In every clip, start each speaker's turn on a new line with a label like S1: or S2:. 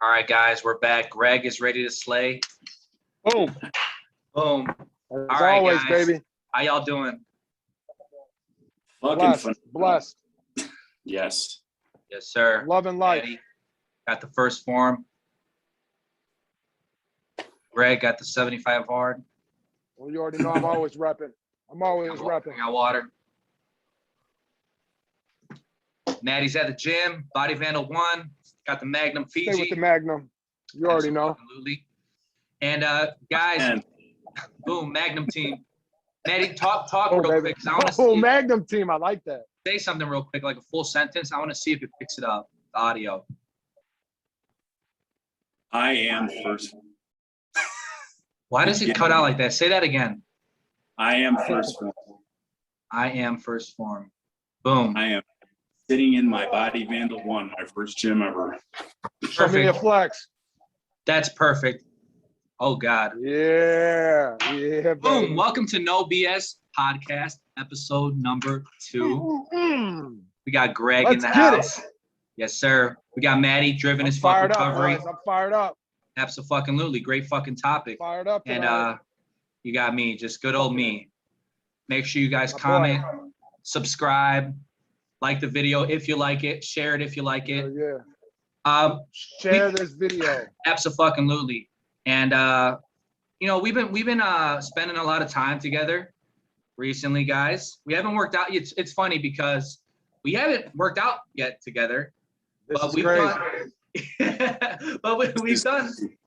S1: All right, guys, we're back. Greg is ready to slay.
S2: Boom.
S1: Boom.
S2: As
S1: All right,
S2: always,
S1: guys.
S2: baby.
S1: How y'all doing?
S3: Fucking
S2: Blessed.
S3: fun.
S2: Blessed.
S3: Yes.
S1: Yes, sir.
S2: Love and life.
S1: Eddie got the first form. Greg got the 75 hard.
S2: Well, you already know I'm always repping. I'm always repping.
S1: I got water. Maddie's at the gym. Body Vandal 1. Got the Magnum Fiji.
S2: Stay with the Magnum. You already know.
S1: Absolutely. And guys,
S3: And
S1: boom, Magnum team. Maddie, talk
S2: Oh,
S1: real
S2: baby.
S1: quick. 'Cause I want to
S2: Oh, Magnum team. I like that.
S1: say something real quick, like a full sentence. I want to see if it picks it up, the audio.
S3: I am first.
S1: Why does it cut out like that? Say that again.
S3: I am first form.
S1: I am first form. Boom.
S3: I am sitting in my Body Vandal 1, my first gym ever.
S2: Show me a
S1: Perfect.
S2: flex.
S1: That's perfect. Oh, God.
S2: Yeah. Yeah, baby.
S1: Boom. Welcome to No BS Podcast, episode number 2.
S2: Mm.
S1: We got Greg in
S2: Let's
S1: the
S2: get it.
S1: house. Yes, sir. We got Maddie driven his fuck
S2: Fired up,
S1: recovery.
S2: boys. I'm fired up.
S1: Absolutely. Great fucking topic.
S2: Fired up
S1: And
S2: tonight.
S1: you got me, just good old me. Make sure you guys
S2: My boy.
S1: comment, subscribe, like the video if you like it, share it if you like it.
S2: Oh, yeah. Share this video.
S1: Absolutely. And you know, we've been spending a lot of time together recently, guys. We haven't worked out. It's funny because we haven't worked out yet together.
S2: This
S1: But
S2: is
S1: we've
S2: crazy.
S1: done, but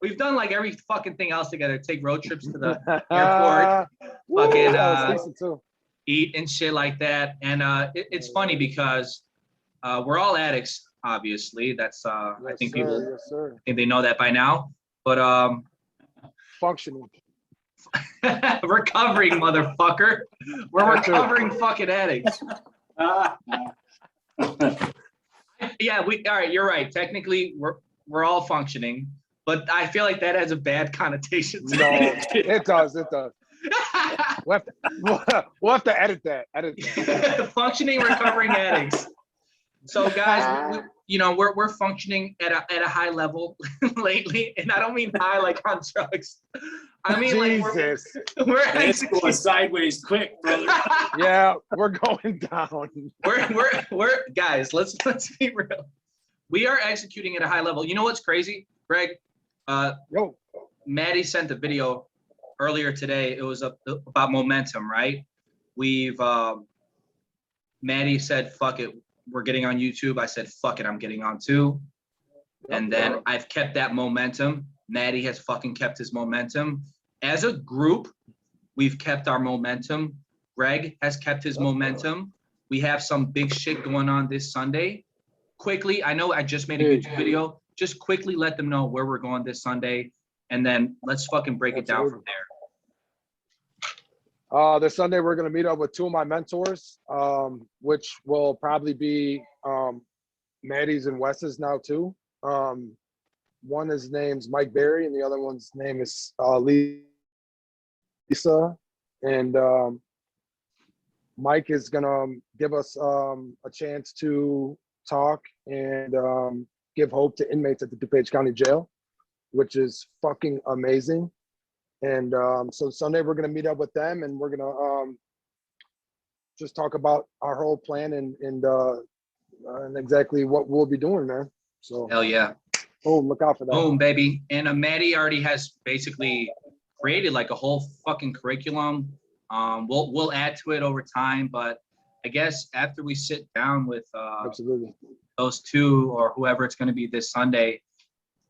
S1: we've done like every fucking thing else together. Take road trips to the airport, fucking,
S2: that was decent too.
S1: eat and shit like that. And it's funny because we're all addicts, obviously. That's I
S2: Yes,
S1: think
S2: sir.
S1: people
S2: Yes, sir.
S1: think they know that by now. But
S2: Functioning.
S1: recovering, motherfucker. We're recovering fucking addicts. Yeah, all right, you're right. Technically, we're all functioning, but I feel like that has a bad connotation to
S2: No,
S1: it.
S2: it does. It does. We'll have to edit that.
S1: Functioning, recovering addicts. So, guys, you know, we're functioning at a high level lately, and I don't mean high like on drugs. I mean
S2: Jesus.
S1: like we're
S3: It's going
S1: executing.
S3: sideways quick, brother.
S2: Yeah, we're going down.
S1: We're guys. Let's be real. We are executing at a high level. You know what's crazy, Greg?
S2: Yo.
S1: Maddie sent the video earlier today. It was about momentum, right? Maddie said, "Fuck it, we're getting on YouTube." I said, "Fuck it, I'm getting on too." And then I've kept that momentum. Maddie has fucking kept his momentum. As a group, we've kept our momentum. Greg has kept his momentum. We have some big shit going on this Sunday. Quickly, I know I just made a YouTube video. Just quickly let them know where we're going this Sunday, and then let's fucking break it down from there.
S2: This Sunday we're gonna meet up with two of my mentors, which will probably be Maddie's and Wes's now too. One his name's Mike Berry, and the other one's name is Lisa. And Mike is gonna give us a chance to talk and give hope to inmates at the DuPage County Jail, which is fucking amazing. And so Sunday we're gonna meet up with them, and we're gonna just talk about our whole plan and exactly what we'll be doing, man. So
S1: Hell yeah.
S2: oh, look out for that.
S1: Boom, baby. And Maddie already has basically created like a whole fucking curriculum. We'll add to it over time, but I guess after we sit down with
S2: Absolutely.
S1: those two or whoever it's going to be this Sunday,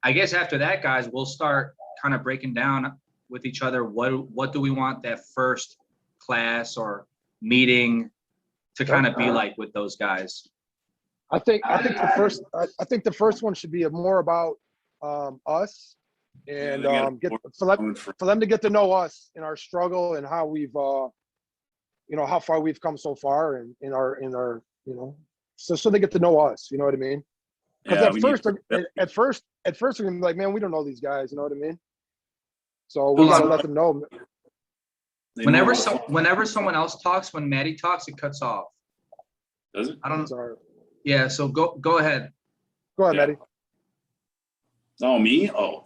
S1: I guess after that, guys, we'll start kind of breaking down with each other what do we want that first class or meeting to kind of be like with those guys.
S2: I think the first one should be more about us and for them to get to know us and our struggle and how we've you know how far we've come so far and in our you know so they get to know us, you know what I mean? Because at first they're gonna be like, man, we don't know these guys, you know what I mean? So we gotta let them know.
S1: Whenever someone else talks, when Maddie talks, it cuts off.
S3: Does it?
S1: I don't know.
S2: Sorry.
S1: Yeah, so go ahead.
S2: Go ahead,
S3: Yeah.
S2: Maddie.
S3: Oh, me? Oh,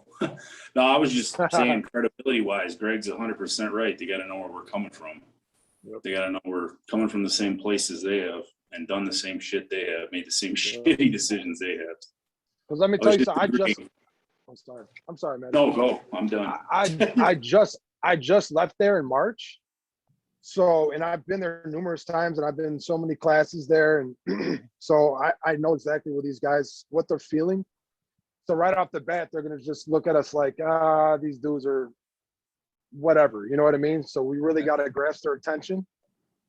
S3: no, I was just saying credibility wise, Greg's 100% right. They got to know where we're coming from.
S2: Yep.
S3: They got to know we're coming from the same places they have and done the same shit they have, made the same shitty decisions they have.
S2: Because let me tell you something. I'm sorry, man.
S3: No, go. I'm done.
S2: I just left there in March. So, and I've been there numerous times, and I've been in so many classes there, and so I know exactly what these guys, what they're feeling. So right off the bat, they're gonna just look at us like, these dudes are whatever, you know what I mean? So we really got to grasp their attention,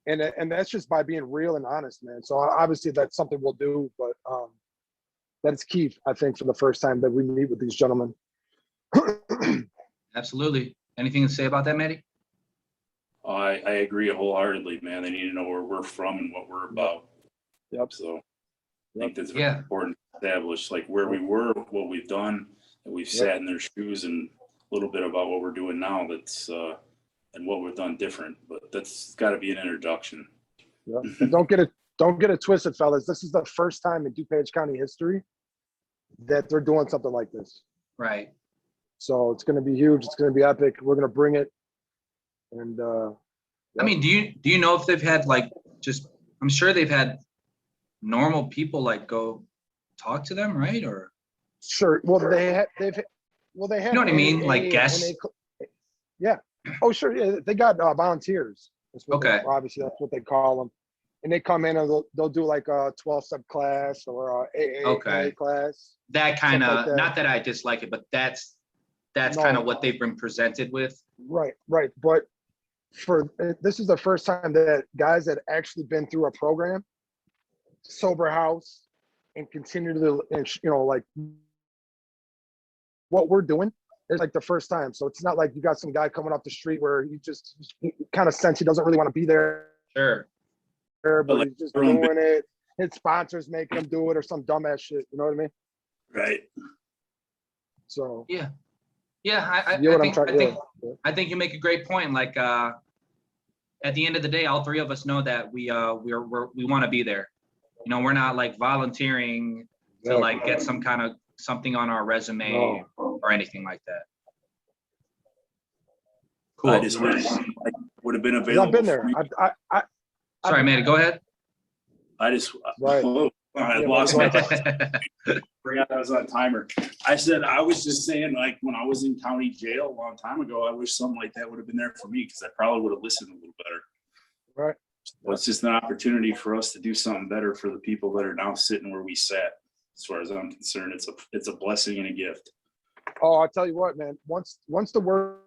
S2: and that's just by being real and honest, man. So obviously that's something we'll do, but that's key, I think, for the first time that we meet with these gentlemen.
S1: Absolutely. Anything to say about that, Maddie?
S3: I agree wholeheartedly, man. They need to know where we're from and what we're about.
S2: Yep.
S3: So I think that's very important to establish, like where we were, what we've done, that we've sat in their shoes, and a little bit about what we're doing now. That's and what we've done different. But that's got to be an introduction.
S2: Yeah. And don't get it twisted, fellas. This is the first time in DuPage County history that they're doing something like this.
S1: Right.
S2: So it's going to be huge. It's going to be epic. We're going to bring it. And
S1: I mean, do you know if they've had like just? I'm sure they've had normal people like go talk to them, right? Or
S2: sure. Well, they have. You
S1: know what I mean, like guests.
S2: Yeah. Oh, sure. Yeah, they got volunteers.
S1: Okay.
S2: Obviously, that's what they call them. And they come in and they'll do like a 12-step class or a AA class.
S1: That kind of, not that I dislike it, but that's kind of what they've been presented with.
S2: Right. But this is the first time that guys that actually been through a program, sober house, and continue to, like what we're doing is like the first time. So it's not like you got some guy coming off the street where he kind of sense he doesn't really want to be there.
S1: Sure.
S2: But he's just doing it. His sponsors making him do it or some dumbass shit. You know what I mean?
S3: Right.
S2: So
S1: yeah. I think you make a great point. Like at the end of the day, all three of us know that we want to be there. You know, we're not like volunteering to like get some kind of something on our resume or anything like that. Cool.
S3: I just would have been available.
S2: I've been there.
S1: Sorry, Maddie, go ahead.
S3: I lost my forgot I was on timer. I said I was just saying, like when I was in county jail a long time ago, I wish something like that would have been there for me because I probably would have listened a little better.
S2: Right.
S3: So it's just an opportunity for us to do something better for the people that are now sitting where we sat. As far as I'm concerned, it's a blessing and a gift.
S2: Oh, I'll tell you what, man. Once the word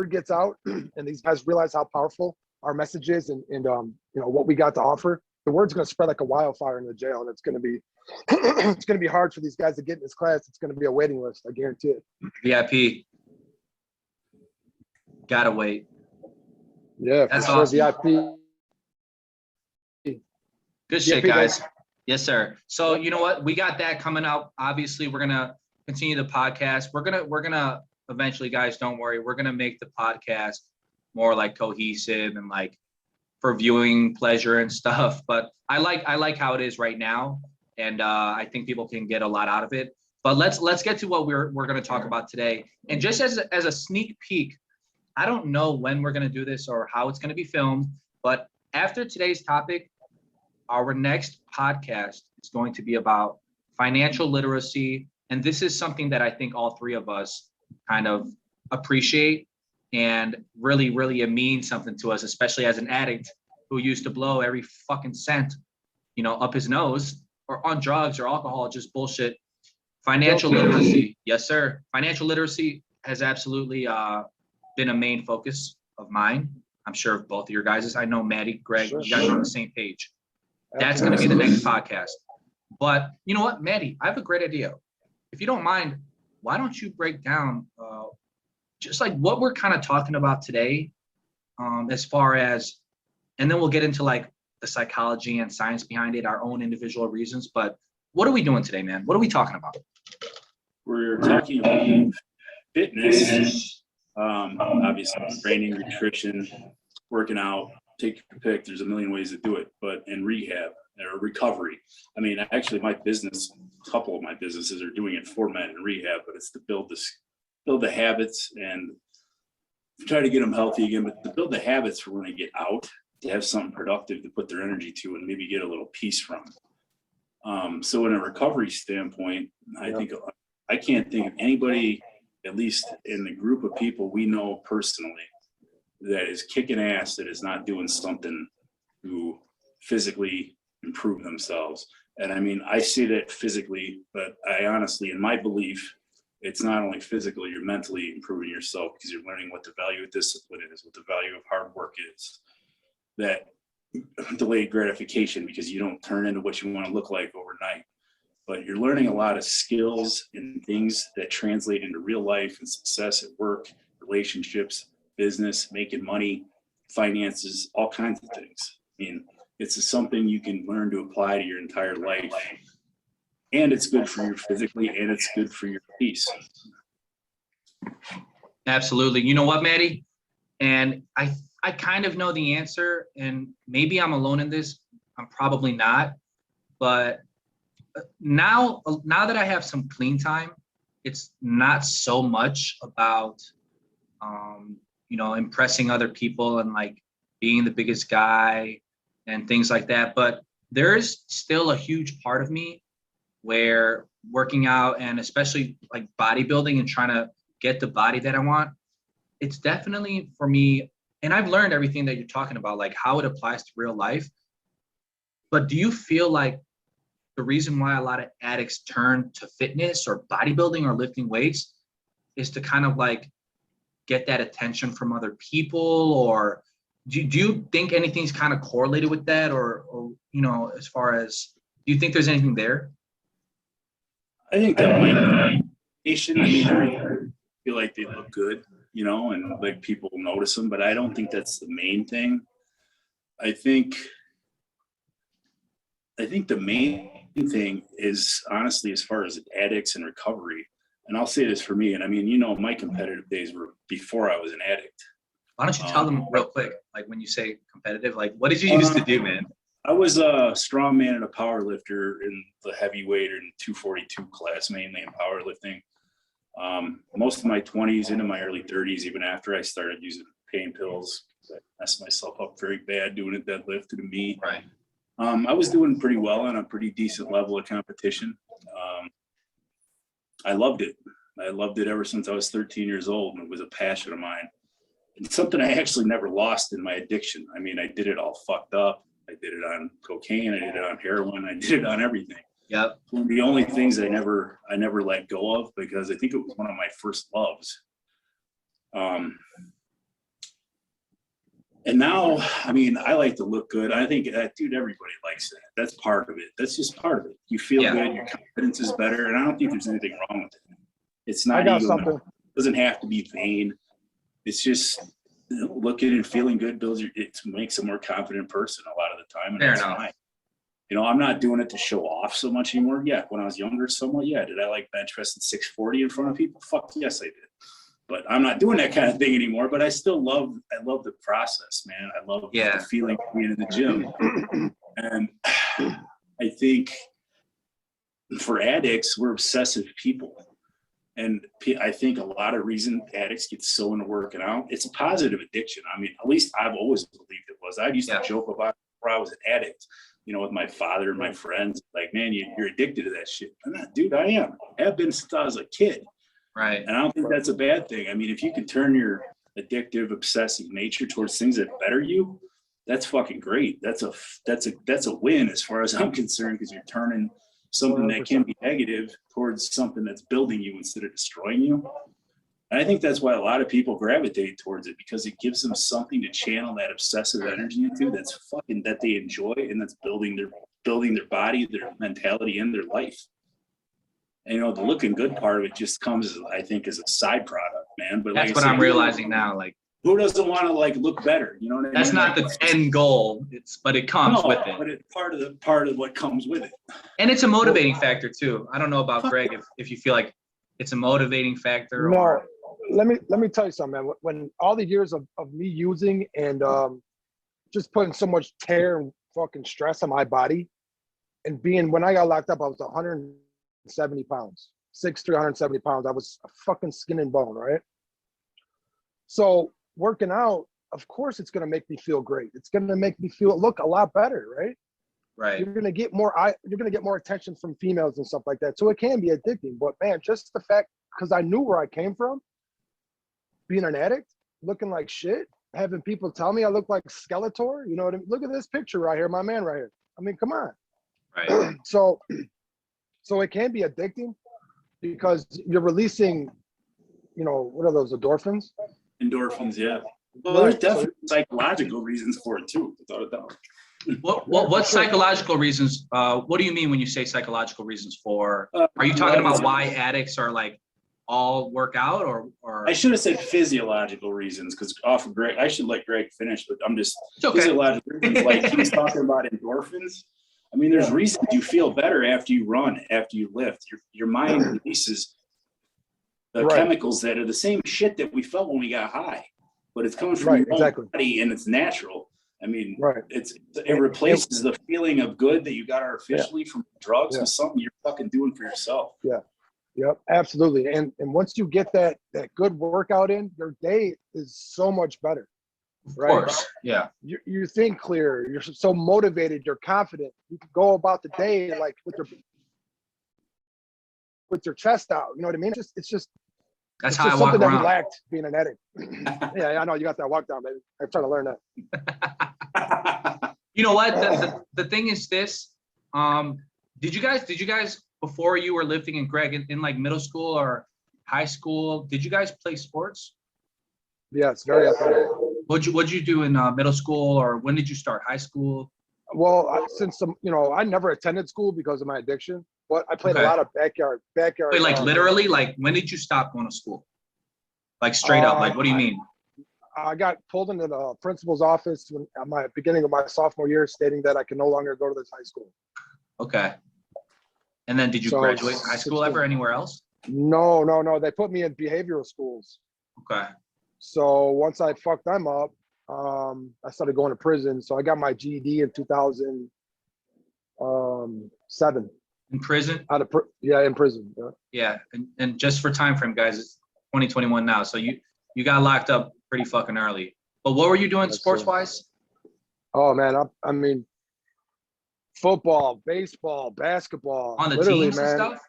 S2: gets out and these guys realize how powerful our message is and what we got to offer, the word's going to spread like a wildfire in the jail, and it's going to be hard for these guys to get in this class. It's going to be a waiting list, I guarantee it.
S1: VIP. Gotta wait.
S2: Yeah,
S1: that's
S2: sure,
S1: awesome.
S2: VIP.
S1: Good shit, guys. Yes, sir. So you know what? We got that coming up. Obviously, we're gonna continue the podcast. We're gonna eventually, guys, don't worry. We're gonna make the podcast more like cohesive and like for viewing pleasure and stuff. But I like how it is right now, and I think people can get a lot out of it. But let's get to what we're gonna talk about today. And just as a sneak peek, I don't know when we're gonna do this or how it's gonna be filmed, but after today's topic, our next podcast is going to be about financial literacy. And this is something that I think all three of us kind of appreciate and really, really it means something to us, especially as an addict who used to blow every fucking cent, up his nose or on drugs or alcohol, just bullshit. Financial literacy. Yes, sir. Financial literacy has absolutely been a main focus of mine. I'm sure of both of your guys'. I know Maddie, Greg, you guys are on the same page. That's going to be the next podcast. But you know what, Maddie, I have a great idea. If you don't mind, why don't you break down just like what we're kind of talking about today as far as, and then we'll get into like the psychology and science behind it, our own individual reasons. But what are we doing today, man? What are we talking about?
S3: We're talking about fitness, obviously training, nutrition, working out. Take your pick. There's a million ways to do it, but in rehab or recovery. I mean, actually my business, a couple of my businesses are doing it for men in rehab, but it's to build the habits and try to get them healthy again, but to build the habits for when they get out, to have something productive to put their think to and maybe get a little peace from. So in a recovery standpoint, I can't think of anybody, at least in the group of people we know personally, that is kicking ass, that is not doing something to physically improve themselves. And I mean, I say that physically, but I honestly, in my belief, it's not only physical, you're mentally improving yourself because you're learning what the value of discipline is, what the value of hard work is, that delayed gratification, because you don't turn into what you want to look like overnight. But you're learning a lot of skills and things that translate into real life and success at work, relationships, business, making money, finances, all kinds of things. I mean, it's something you can learn to apply to your entire life. And it's good for you physically, and it's good for your peace.
S1: Absolutely. You know what, Maddie? And I kind of know the answer, and maybe I'm alone in this. I'm probably not. But now that I have some clean time, it's not so much about, impressing other people and like being the biggest guy and things like that. But there's still a huge part of me where working out, and especially like bodybuilding and trying to get the body that I want, it's definitely for me. And I've learned everything that you're talking about, like how it applies to real life. But do you feel like the reason why a lot of addicts turn to fitness or bodybuilding or lifting weights is to kind of like get that attention from other people? Or do you think anything's kind of correlated with that? Or as far as, do you think there's anything there?
S3: I think that might be nation. I mean, everything feel like they look good, and like people notice them, but I don't think that's the main thing. I think the main thing is, honestly, as far as addicts and recovery, and I'll say this for me, and I mean, my competitive days were before I was an addict.
S1: Why don't you tell them real quick, like when you say competitive, like what did you used to do, man?
S3: I was a strong man and a power lifter in the heavyweight and 242 class, mainly in powerlifting. Most of my 20s into my early 30s, even after I started using pain pills, I messed myself up very bad doing a deadlift to the meet.
S1: Right.
S3: I was doing pretty well on a pretty decent level of competition. I loved it. I loved it ever since I was 13 years old, and it was a passion of mine. It's something I actually never lost in my addiction. I mean, I did it all fucked up. I did it on cocaine. I did it on heroin. I did it on everything.
S1: Yep.
S3: One of the only things I never let go of, because I think it was one of my first loves. And now, I mean, I like to look good. I think that, dude, everybody likes that. That's part of it. That's just part of it. You feel good. Your confidence is better. And I don't think there's anything wrong with it. It's not ego. It doesn't have to be vain. It's just looking and feeling good it makes a more confident person a lot of the time. And that's fine. I'm not doing it to show off so much anymore. Yeah, when I was younger, somewhat, yeah. Did I like bench pressing 640 in front of people? Fuck yes, I did. But I'm not doing that kind of thing anymore. But I still love the process, man. I love the feeling of being in the gym. And I think for addicts, we're obsessive people. And I think a lot of reason addicts get so into working out, it's a positive addiction. I mean, at least I've always believed it was. I used to joke about it before I was an addict, with my father and my friends, like, man, you're addicted to that shit. I'm not, dude, I am. I have been since I was a kid.
S1: Right.
S3: And I don't think that's a bad thing. I mean, if you can turn your addictive, obsessive nature towards things that better you, that's fucking great. That's a win as far as I'm concerned, because you're turning something 100%. That can be negative towards something that's building you instead of destroying you. And I think that's why a lot of people gravitate towards it, because it gives them something to channel that obsessive energy into that they enjoy, and that's building their body, their mentality, and their life. And the looking good part of it just comes, I think, as a side product, man. But
S1: that's what I'm realizing now. Like,
S3: who doesn't want to look better? You know what I mean?
S1: That's not the end goal. But it comes with it.
S3: But it's part of what comes with it.
S1: And it's a motivating factor too. I don't know about Greg if you feel like it's a motivating factor.
S2: No, let me tell you something, man. When all the years of me using and just putting so much tear and fucking stress on my body, and when I got locked up, I was 100 370 pounds, 370 pounds. I was a fucking skin and bone, right? So working out, of course, it's going to make me feel great. It's going to make me look a lot better, right?
S1: Right.
S2: You're going to get more attention from females and stuff like that. So it can be addicting, but man, just the fact, because I knew where I came from, being an addict, looking like shit, having people tell me I look like Skeletor, you know what I mean? Look at this picture right here, my man right here. I mean, come on.
S1: Right.
S2: So it can be addicting because you're releasing, you know, what are those, endorphins?
S3: Endorphins, yeah. Well, there's definitely psychological reasons for it too, without a doubt.
S1: What psychological reasons? What do you mean when you say psychological reasons for? Are you talking about why addicts are like all work out, or?
S3: I should have said physiological reasons, because off of Greg, I should let Greg finish, but I'm just
S1: okay.
S3: Physiological reasons. Like he was talking about endorphins. I mean, there's reasons you feel better after you run, after you lift. Your mind releases the chemicals that are the same shit that we felt when we got high, but it's coming from your own body and it's natural. I mean, it replaces the feeling of good that you got artificially from drugs with something you're fucking doing for yourself.
S2: Yeah. Yep, absolutely. And once you get that good workout in, your day is so much better. Right?
S1: Of course. Yeah.
S2: You think clear. You're so motivated. You're confident. You can go about the day like with your chest out. You know what I mean? It's just
S1: that's how I walk around.
S2: Something that we lacked being an addict. Yeah, I know you got that walk down, baby. I'm trying to learn that.
S1: You know what? The thing is this. Did you guys before you were lifting, and Greg, in like middle school or high school, did you guys play sports?
S2: Yes, very athletic.
S1: What'd you do in middle school, or when did you start high school?
S2: Well, I never attended school because of my addiction, but I played a lot of backyard.
S1: Wait, like literally, like when did you stop going to school? Like straight up, like what do you mean?
S2: I got pulled into the principal's office at my beginning of my sophomore year, stating that I can no longer go to this high school.
S1: Okay. And then did you graduate high school ever anywhere else?
S2: No. They put me in behavioral schools.
S1: Okay.
S2: So once I fucked them up, I started going to prison. So I got my GED in 2007.
S1: In prison?
S2: In prison.
S1: Yeah. And just for time frame, guys, it's 2021 now. So you got locked up pretty fucking early. But what were you doing sports wise?
S2: Oh man, I mean, football, baseball, basketball.
S1: On the teams and stuff?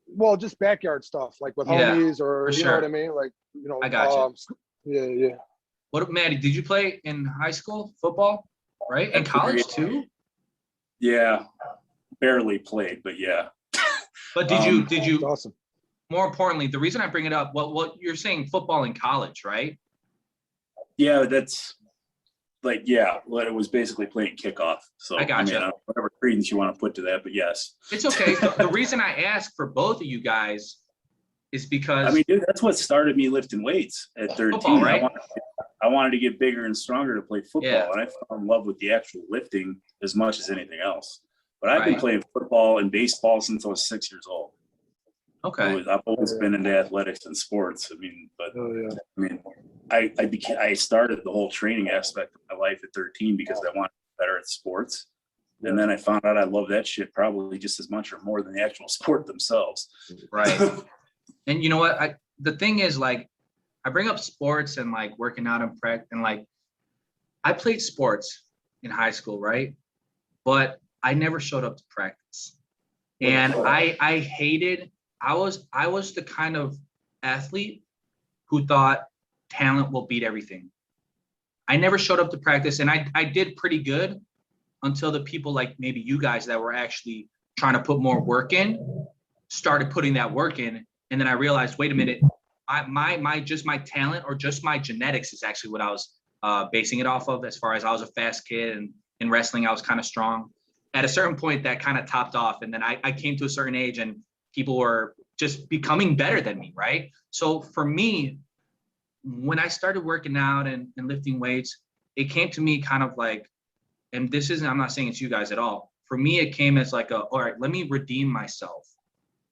S2: Well, just backyard stuff, like with homies or you know what I mean? Like, you know.
S1: I got
S2: you. Yeah.
S1: What, Maddie, did you play in high school football, right? And college too?
S3: Yeah, barely played, but yeah.
S1: But did you,
S2: awesome.
S1: More importantly, the reason I bring it up, what you're saying football in college, right?
S3: Yeah, that's like, well, it was basically playing kickoff. So
S1: I got you.
S3: Whatever credence you want to put to that, but yes.
S1: It's okay. The reason I ask for both of you guys is because
S3: I mean, dude, that's what started me lifting weights at 13.
S1: Football, right?
S3: I wanted to get bigger and stronger to play football, and I fell in love with the actual lifting as much as anything else. But I've been playing football and baseball since I was 6 years old.
S1: Okay.
S3: I've always been into athletics and sports. I mean, but I started the whole training aspect of my life at 13 because I wanted to be better at sports. And then I found out I love that shit probably just as much or more than the actual sport themselves.
S1: Right. And you know what? The thing is, like, I bring up sports and like working out and prep, and like I played sports in high school, right? But I never showed up to practice. And I hated, I was the kind of athlete who thought talent will beat everything. I never showed up to practice, and I did pretty good until the people like maybe you guys that were actually trying to put more work in started putting that work in. And then I realized, wait a minute, my talent or just my genetics is actually what I was basing it off of, as far as I was a fast kid, and in wrestling I was kind of strong. At a certain point that kind of topped off, and then I came to a certain age and people were just becoming better than me, right? So for me, when I started working out and lifting weights, it came to me kind of like, and this isn't, I'm not saying it's you guys at all. For me, it came as like all right, let me redeem myself.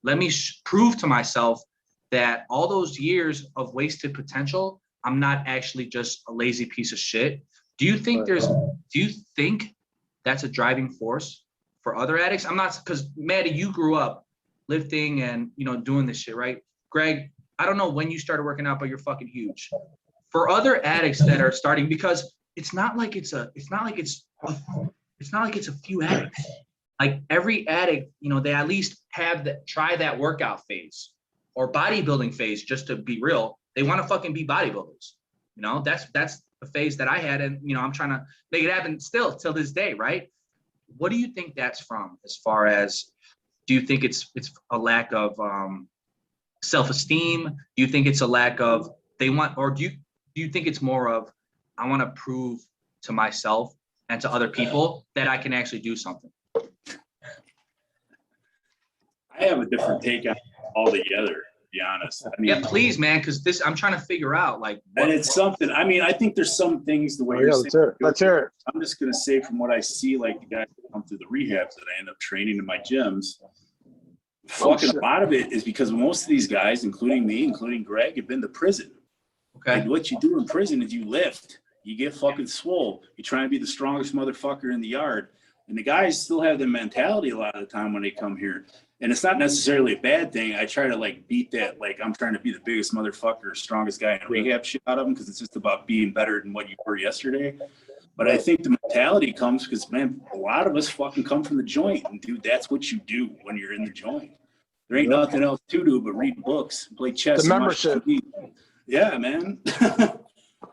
S1: Let me prove to myself that all those years of wasted potential, I'm not actually just a lazy piece of shit. Do you think that's a driving force for other addicts? I'm not, because Maddie, you grew up lifting and, you know, doing this shit, right? Greg, I don't know when you started working out, but you're fucking huge. For other addicts that are starting, because it's not like it's a few addicts. Like every addict, you know, they at least try that workout phase or bodybuilding phase, just to be real. They want to fucking be bodybuilders. You know, that's the phase that I had. And, you know, I'm trying to make it happen still till this day, right? What do you think that's from, as far as, do you think it's a lack of self-esteem? Do you think it's a lack of or do you think it's more of, I want to prove to myself and to other people that I can actually do something?
S3: I have a different take on it altogether, to be honest. I mean,
S1: Yeah, please, man, because I'm trying to figure out, like,
S3: and it's something. I mean, I think there's some things the way you're saying.
S2: Let's hear it.
S3: I'm just gonna say from what I see, like the guys that come through the rehabs that I end up training in my gyms. Fucking a lot of it is because most of these guys, including me, including Greg, have been to prison.
S1: Okay.
S3: And what you do in prison is you lift, you get fucking swole, you try and be the strongest motherfucker in the yard. And the guys still have the mentality a lot of the time when they come here. And it's not necessarily a bad thing. I try to like beat that, like I'm trying to be the biggest motherfucker, strongest guy in rehab shit out of them, because it's just about being better than what you were yesterday. But I think the mentality comes because, man, a lot of us fucking come from the joint. And dude, that's what you do when you're in the joint. There ain't nothing else to do but read books, play chess.
S2: The membership.
S3: Yeah, man. I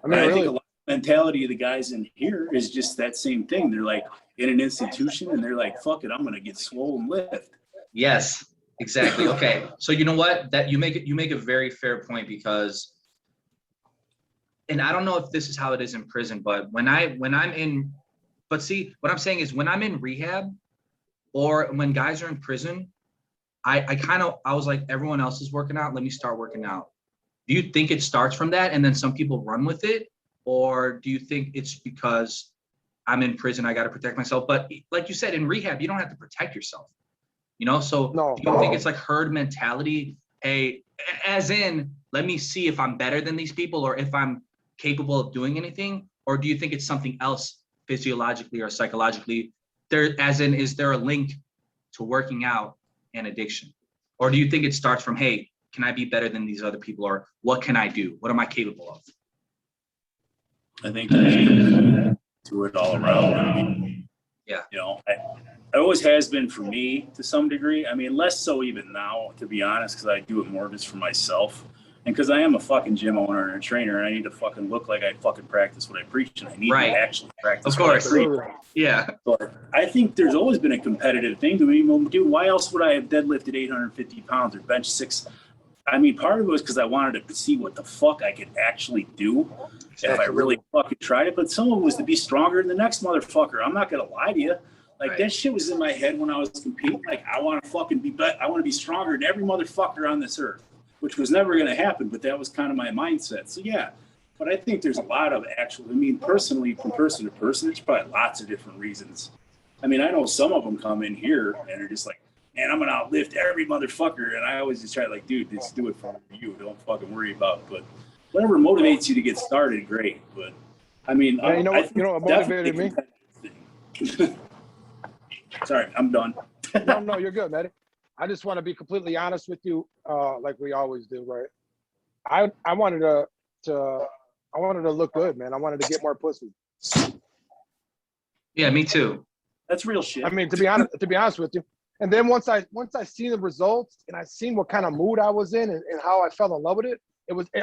S3: mean, I think a lot of the mentality of the guys in here is just that same thing. They're like in an institution and they're like, fuck it, I'm gonna get swole and lift.
S1: Yes, exactly. Okay. So you know what? That you make a very fair point, because, and I don't know if this is how it is in prison, but see, what I'm saying is, when I'm in rehab or when guys are in prison, I was like, everyone else is working out, let me start working out. Do you think it starts from that and then some people run with it? Or do you think it's because I'm in prison, I got to protect myself? But like you said, in rehab, you don't have to protect yourself, you know? So do you think it's like herd mentality? Hey, as in, let me see if I'm better than these people or if I'm capable of doing anything? Or do you think it's something else physiologically or psychologically? Is there a link to working out and addiction? Or do you think it starts from, hey, can I be better than these other people? Or what can I do? What am I capable of?
S3: I think there's to it all around. I mean,
S1: yeah.
S3: You know, it always has been for me to some degree. I mean, less so even now, to be honest, because I do it more just for myself. And because I am a fucking gym owner and a trainer, and I need to fucking look like I fucking practice what I preach, and I need to actually practice.
S1: Of course.
S3: What I preach.
S1: Yeah.
S3: But I think there's always been a competitive thing to me. Well, dude, why else would I have deadlifted 850 pounds or bench 6? I mean, part of it was because I wanted to see what the fuck I could actually do if I really fucking tried it. But some of it was to be stronger than the next motherfucker. I'm not gonna lie to you. Like that shit was in my head when I was competing. Like I want to fucking I want to be stronger than every motherfucker on this earth, which was never gonna happen. But that was kind of my mindset. So yeah. But I think there's a lot of I mean, personally, from person to person, there's probably lots of different reasons. I mean, I know some of them come in here and they're just like, man, I'm gonna outlift every motherfucker. And I always just try like, dude, just do it for you. Don't fucking worry about it. But whatever motivates you to get started, great. But I mean,
S2: yeah, you know what motivated me?
S3: Sorry, I'm done.
S2: No, you're good, Maddie. I just want to be completely honest with you, like we always do, right? I wanted to look good, man. I wanted to get more pussy.
S1: Yeah, me too.
S3: That's real shit.
S2: I mean, to be honest with you. And then once I seen the results and I seen what kind of mood I was in and how I fell in love with it,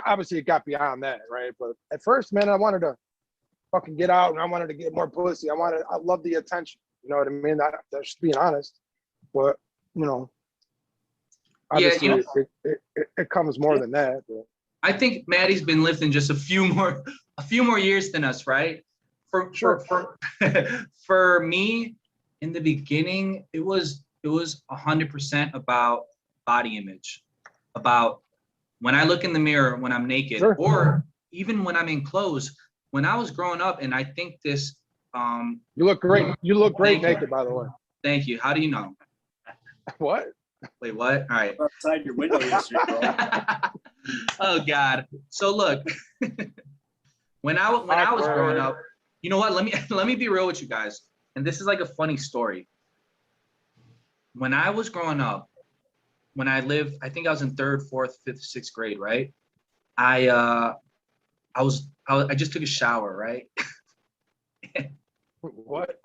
S2: obviously it got beyond that, right? But at first, man, I wanted to fucking get out and I wanted to get more pussy. I love the attention. You know what I mean? That's just being honest. But, you know, obviously it comes more than that. But.
S1: I think Maddie's been lifting just a few more years than us, right? For me, in the beginning, it was 100% about body image, about when I look in the mirror when I'm naked, or even when I'm in clothes. When I was growing up, and I think this.
S2: You look great. You look great naked, by the way.
S1: Thank you. How do you know?
S2: What?
S1: Wait, what? All right.
S3: Outside your window yesterday, bro.
S1: Oh God. So look, when I was growing up, you know what? Let me be real with you guys. And this is like a funny story. When I was growing up, when I lived, I think I was in 3rd, 4th, 5th, 6th grade, right? I just took a shower, right?
S2: What?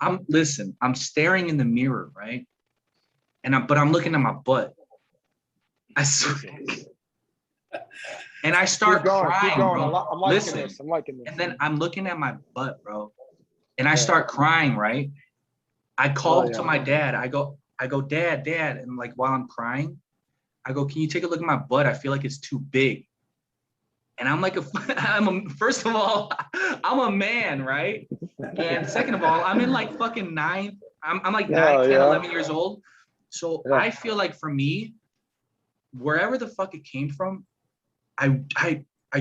S1: I'm staring in the mirror, right? But I'm looking at my butt. And I start crying,
S2: keep going.
S1: bro.
S2: I'm liking this. I'm liking this.
S1: And then I'm looking at my butt, bro. And I start crying, right? I call to my dad. I go, Dad. And like, while I'm crying, I go, can you take a look at my butt? I feel like it's too big. And I'm like, first of all, I'm a man, right? And second of all, I'm in like fucking 9. I'm like 9, 10, 11 years old. So I feel like for me, wherever the fuck it came from, I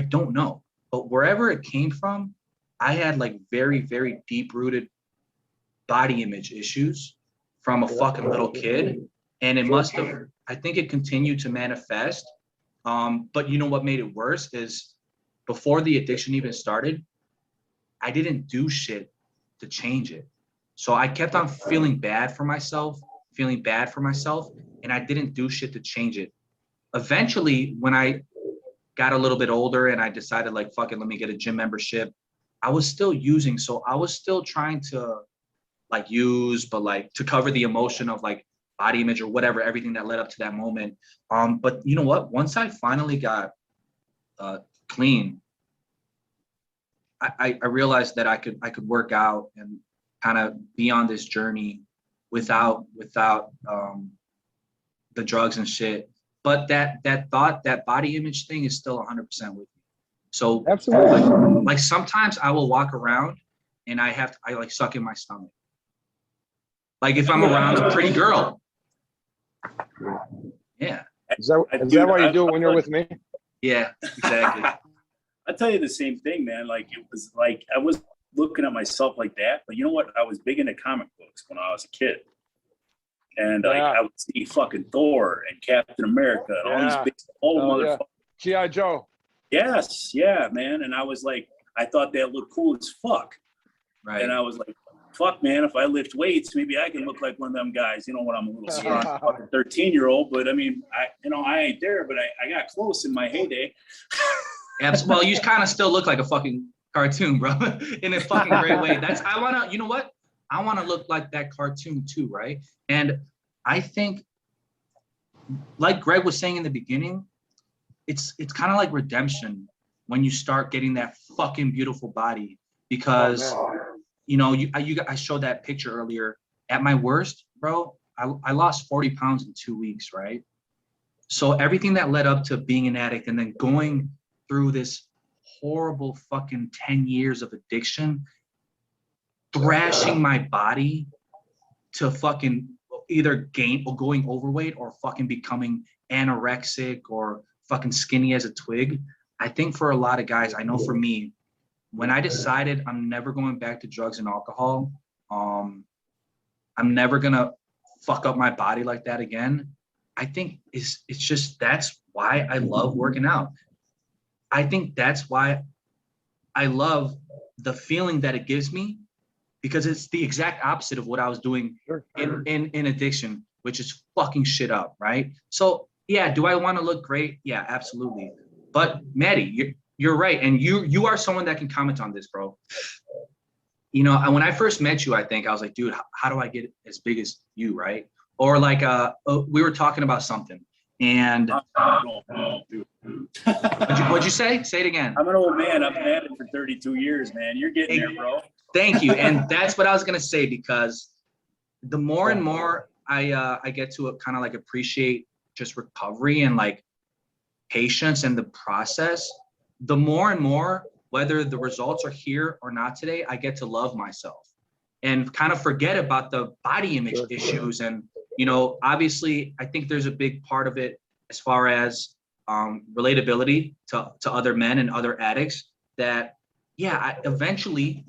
S1: don't know. But wherever it came from, I had like very, very deep rooted body image issues from a fucking little kid. And it must have, I think it continued to manifest. But you know what made it worse is before the addiction even started, I didn't do shit to change it. So I kept on feeling bad for myself, and I didn't do shit to change it. Eventually, when I got a little bit older and I decided like, fuck it, let me get a gym membership, I was still using. So I was still trying to like use, but like to cover the emotion of like body image or whatever, everything that led up to that moment. But you know what? Once I finally got clean, I realized that I could work out and kind of be on this journey without the drugs and shit. But that body image thing is still 100% with me. So
S2: absolutely,
S1: like sometimes I will walk around and I like suck in my stomach. Like if I'm around a pretty girl. Yeah.
S2: Is that why you do it when you're with me?
S1: Yeah, exactly.
S3: I tell you the same thing, man. Like it was like I was looking at myself like that, but you know what? I was big into comic books when I was a kid. And like I would see fucking Thor and Captain America and all these big motherfuckers.
S2: G.I. Joe.
S3: Yes, yeah, man. And I was like, I thought that looked cool as fuck.
S1: Right.
S3: And I was like, fuck, man, if I lift weights, maybe I can look like one of them guys, you know, when I'm a little strong fucking 13-year-old. But I mean, I ain't there, but I got close in my heyday.
S1: Well, you kind of still look like a fucking cartoon, bro, in a fucking great way. You know what? I want to look like that cartoon too, right? And I think, like Greg was saying in the beginning, it's kind of like redemption when you start getting that fucking beautiful body, because you know, I showed that picture earlier. At my worst, bro, I lost 40 pounds in 2 weeks, right? So everything that led up to being an addict and then going through this horrible fucking 10 years of addiction, thrashing my body to fucking either gain or going overweight or fucking becoming anorexic or fucking skinny as a twig. I think for a lot of guys, I know for me, when I decided I'm never going back to drugs and alcohol, I'm never gonna fuck up my body like that again. I think it's just, that's why I love working out. I think that's why I love the feeling that it gives me, because it's the exact opposite of what I was doing in addiction, which is fucking shit up, right? So yeah, do I want to look great? Yeah, absolutely. But Maddie, you're right, and you are someone that can comment on this, bro. You know, when I first met you, I think I was like, dude, how do I get as big as you, right? Or like, we were talking about something, and what'd you say? Say it again.
S3: I'm an old man. I've been at it for 32 years, man. You're getting there, bro.
S1: Thank you, and that's what I was gonna say, because the more and more I get to kind of like appreciate just recovery and like patience and the process, the more and more, whether the results are here or not today, I get to love myself and kind of forget about the body image issues. And, you know, obviously, I think there's a big part of it as far as relatability to other men and other addicts that, yeah, eventually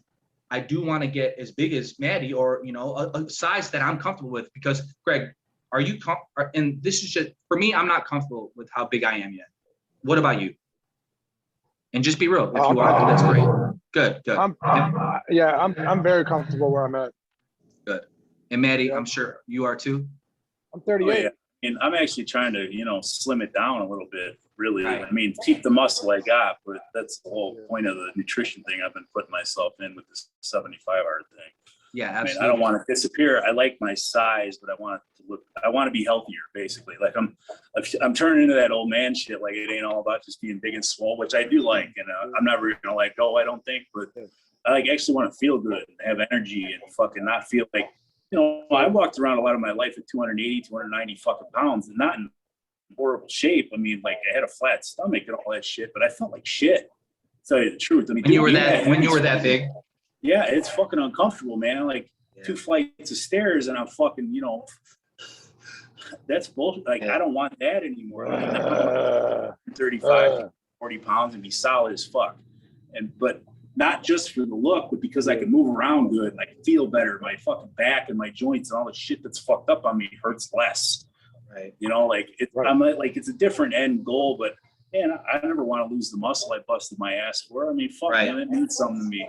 S1: I do want to get as big as Maddie, or, you know, a size that I'm comfortable with. Because, Greg, are you, and this is just, for me, I'm not comfortable with how big I am yet. What about you? And just be real. If you are, that's great. Good.
S2: I'm very comfortable where I'm at.
S1: Good. And Maddie, I'm sure you are too.
S2: I'm 38.
S3: Oh, yeah. And I'm actually trying to, slim it down a little bit, really.
S1: Right.
S3: I mean, keep the muscle I got, but that's the whole point of the nutrition thing I've been putting myself in with this 75-hour thing.
S1: Yeah,
S3: I
S1: absolutely.
S3: mean, I don't want to disappear. I like my size, but I want to be healthier, basically. Like I'm turning into that old man shit. Like it ain't all about just being big and swole, which I do like. And I'm never going to let go, I don't think, but I actually want to feel good and have energy and fucking not feel like, I walked around a lot of my life at 280, 290 fucking pounds and not in horrible shape. I mean, like I had a flat stomach and all that shit, but I felt like shit. To tell you the truth. I mean,
S1: when you were that big.
S3: Yeah, it's fucking uncomfortable, man. Like 2 flights of stairs and I'm fucking, that's bullshit. Like I don't want that anymore. Like, 35, 40 pounds and be solid as fuck. But not just for the look, but because I can move around good and I can feel better. My fucking back and my joints and all the shit that's fucked up on me hurts less.
S1: Right.
S3: I'm like, it's a different end goal, but man, I never want to lose the muscle I busted my ass for. I mean, fuck, man, it means something to me.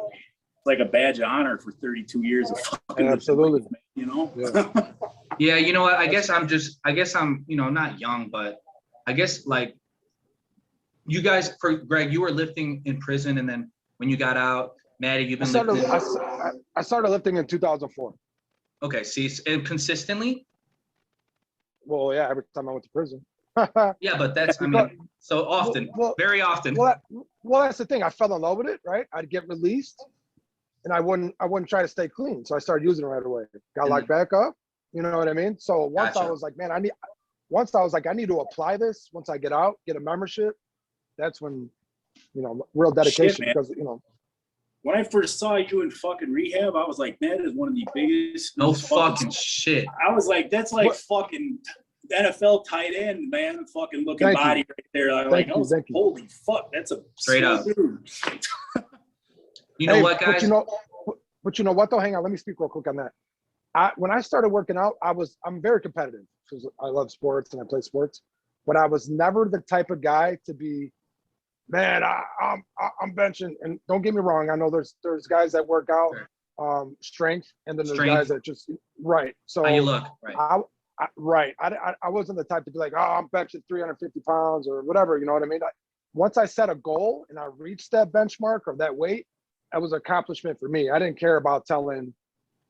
S3: It's like a badge of honor for 32 years of fucking
S2: absolutely.
S3: Life,
S1: Yeah, you know what? I guess I'm, not young, but I guess like you guys, for Greg, you were lifting in prison, and then when you got out, Maddie, you've been lifting.
S2: I started lifting in 2004.
S1: Okay, see, and consistently.
S2: Well, yeah, every time I went to prison.
S1: Yeah, but that's so often, very often.
S2: Well, that's the thing. I fell in love with it, right? I'd get released, and I wouldn't try to stay clean, so I started using it right away. Got locked back up. You know what I mean? So once I was like, man, I need to apply this. Once I get out, get a membership. That's when, real dedication.
S3: Shit,
S2: because
S3: when I first saw you in fucking rehab, I was like, man, that is one of the biggest.
S1: No fucking shit.
S3: I was like, that's like fucking NFL tight end, man. Fucking looking body right there. Holy fuck, that's a
S1: straight up.
S3: Dude.
S1: You know what, guys?
S2: But you know what though? Hang on, let me speak real quick on that. When I started working out, I'm very competitive because I love sports and I play sports, but I was never the type of guy to be, man, I'm benching. And don't get me wrong, I know there's guys that work out strength, and then there's guys that just So
S1: how you look, right?
S2: I wasn't the type to be like, I'm benching 350 pounds or whatever. You know what I mean? Once I set a goal and I reached that benchmark or that weight, that was an accomplishment for me. I didn't care about telling,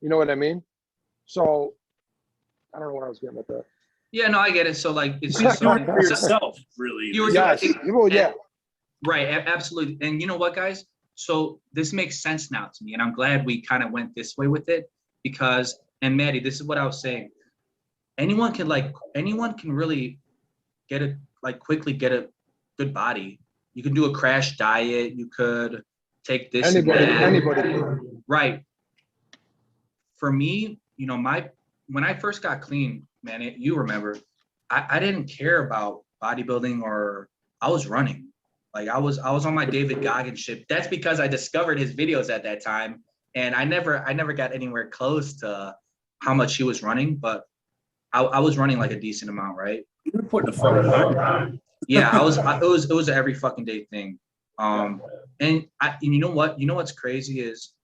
S2: you know what I mean? So I don't know where I was getting with that.
S1: Yeah, no, I get it. So like, it's just so,
S3: for yourself, really.
S1: You were right, absolutely. And you know what, guys? So this makes sense now to me, and I'm glad we kind of went this way with it because. And Maddie, this is what I was saying. Anyone can really quickly get a good body. You can do a crash diet. You could take this.
S2: Anybody.
S1: Right. For me, when I first got clean, man, you remember, I didn't care about bodybuilding or I was running. Like I was on my David Goggins ship. That's because I discovered his videos at that time, and I never got anywhere close to how much he was running, but I was running like a decent amount, right?
S3: You're putting a fucking on.
S1: Yeah, it was an every fucking day thing. And you know what? You know what's crazy is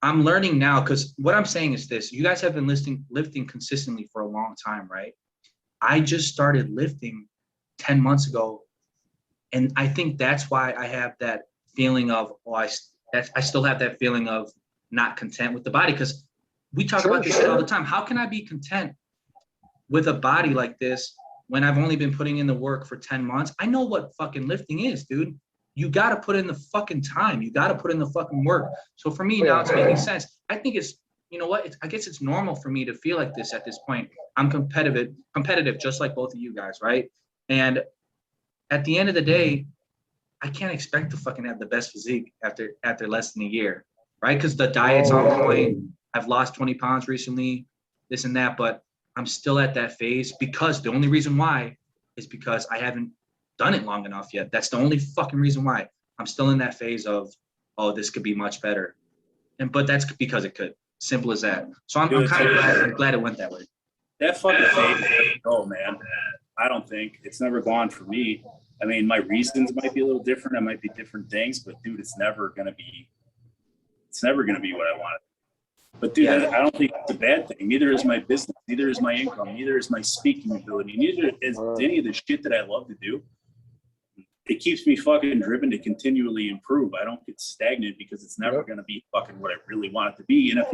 S1: I'm learning now, because what I'm saying is this: you guys have been lifting consistently for a long time, right? I just started lifting 10 months ago, and I think that's why I have that feeling of I still have that feeling of not content with the body, because we talk about this shit all the time. How can I be content with a body like this when I've only been putting in the work for 10 months? I know what fucking lifting is, dude. You got to put in the fucking time. You got to put in the fucking work. So for me now, it's making sense. I think it's, you know what? I guess it's normal for me to feel like this at this point. I'm competitive, just like both of you guys, right? And at the end of the day, I can't expect to fucking have the best physique after less than a year, right? Because the diet's on point. I've lost 20 pounds recently, this and that, but I'm still at that phase because the only reason why is because I haven't done it long enough yet. That's the only fucking reason why. I'm still in that phase of, oh, this could be much better. But that's because it could. Simple as that. So I'm kind of glad it went that way.
S3: That fucking phase doesn't go, man. I don't think. It's never gone for me. I mean, my reasons might be a little different. It might be different things, but dude, it's never gonna be what I want. But dude, I don't think it's a bad thing. Neither is my business. Neither is my income. Neither is my speaking ability. Neither is any of the shit that I love to do. It keeps me fucking driven to continually improve. I don't get stagnant because it's never going to be fucking what I really want it to be. And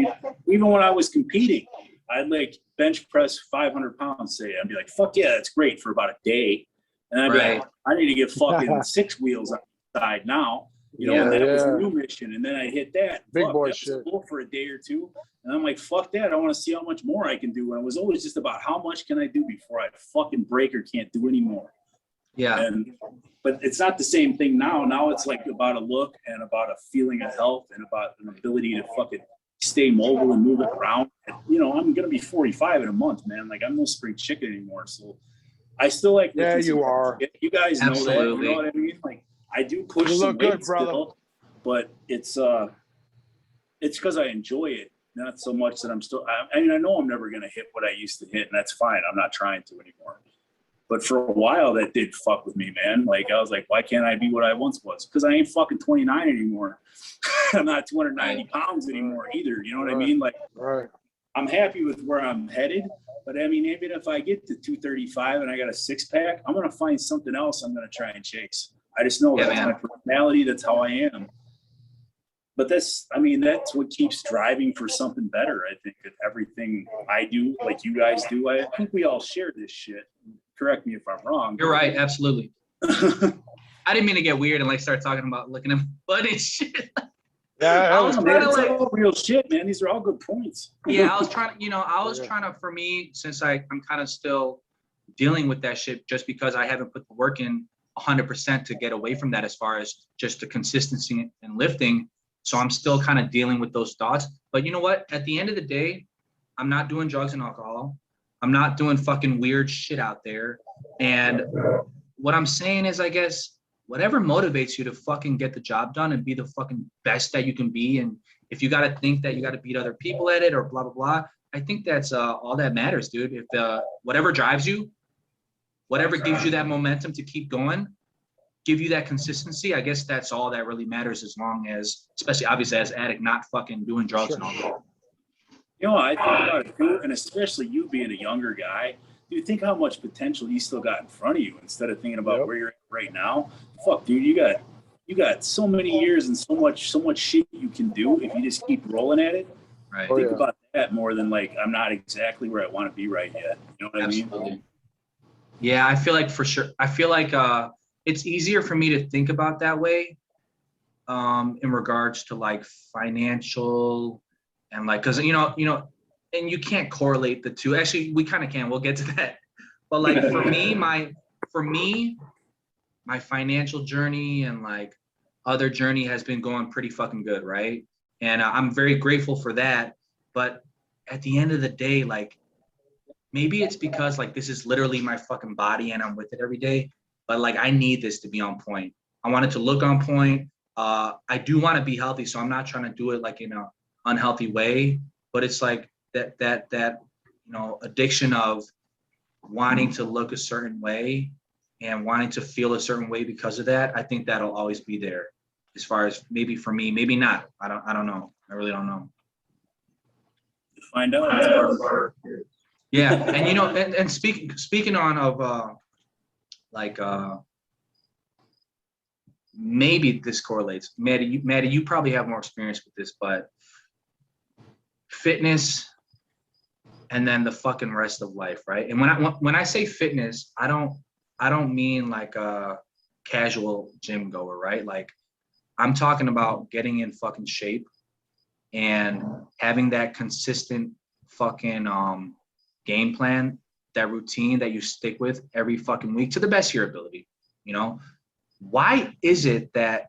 S3: even when I was competing, I'd like bench press 500 pounds, say, I'd be like, fuck yeah, that's great for about a day. And I'd be like, I need to get fucking 6 wheels on the side now. You know, and that was a new mission. And then I hit that.
S2: Big boy shit.
S3: Cool for a day or two. And I'm like, fuck that. I want to see how much more I can do. And it was always just about how much can I do before I fucking break or can't do anymore.
S1: Yeah.
S3: But it's not the same thing now. Now it's like about a look and about a feeling of health and about an ability to fucking stay mobile and move it around. You know, I'm going to be 45 in a month, man. Like, I'm no spring chicken anymore. So I still like.
S2: Yeah, you are.
S3: You guys know that. You know what I mean? Like, I do push some weight still, but it's because I enjoy it. Not so much that I'm still. I mean, I know I'm never going to hit what I used to hit, and that's fine. I'm not trying to anymore. But for a while, that did fuck with me, man. Like, I was like, why can't I be what I once was? Because I ain't fucking 29 anymore. I'm not 290 pounds anymore either. You know what I mean? Like, I'm happy with where I'm headed. But I mean, even if I get to 235 and I got a 6-pack, I'm going to find something else I'm going to try and chase. I just know that's my personality. That's how I am. But that's what keeps driving for something better. I think that everything I do, like you guys do, I think we all share this shit. Correct me if I'm wrong.
S1: You're right, absolutely. I didn't mean to get weird and like start talking about looking at butt and shit.
S2: Yeah,
S3: I was trying to like all real shit, man. These are all good points.
S1: Yeah, I was trying to, for me, since I'm kind of still dealing with that shit, just because I haven't put the work in 100% to get away from that as far as just the consistency and lifting. So I'm still kind of dealing with those thoughts. But you know what? At the end of the day, I'm not doing drugs and alcohol. I'm not doing fucking weird shit out there. And what I'm saying is, I guess, whatever motivates you to fucking get the job done and be the fucking best that you can be. And if you got to think that you got to beat other people at it or blah, blah, blah, I think that's all that matters, dude. If whatever drives you, whatever gives you that momentum to keep going, give you that consistency, I guess that's all that really matters, as long as, especially obviously as addict, not fucking doing drugs and all that.
S3: You know, I think about it too, and especially you being a younger guy, you think how much potential you still got in front of you instead of thinking about where you're at right now. Fuck, dude, you got so many years and so much shit you can do if you just keep rolling at it.
S1: Right.
S3: Think about that more than like, I'm not exactly where I want to be right yet. You know what I mean?
S1: Yeah, I feel like for sure. I feel like it's easier for me to think about that way in regards to like financial and like, cause you know, and you can't correlate the two. Actually, we kind of can. We'll get to that. But like for me, my financial journey and like other journey has been going pretty fucking good, right? And I'm very grateful for that. But at the end of the day, like maybe it's because like this is literally my fucking body and I'm with it every day. But like I need this to be on point. I want it to look on point. I do want to be healthy, so I'm not trying to do it like in a unhealthy way. But it's like that you know, addiction of wanting to look a certain way and wanting to feel a certain way because of that. I think that'll always be there. As far as maybe for me, maybe not. I don't know. I really don't know.
S3: Find out.
S1: Yeah, and you know, and speaking on of like maybe this correlates. Maddie, you probably have more experience with this, but fitness and then the fucking rest of life, right? And when I say fitness, I don't mean like a casual gym goer, right? Like I'm talking about getting in fucking shape and having that consistent fucking game plan, that routine that you stick with every fucking week to the best of your ability. You know, why is it that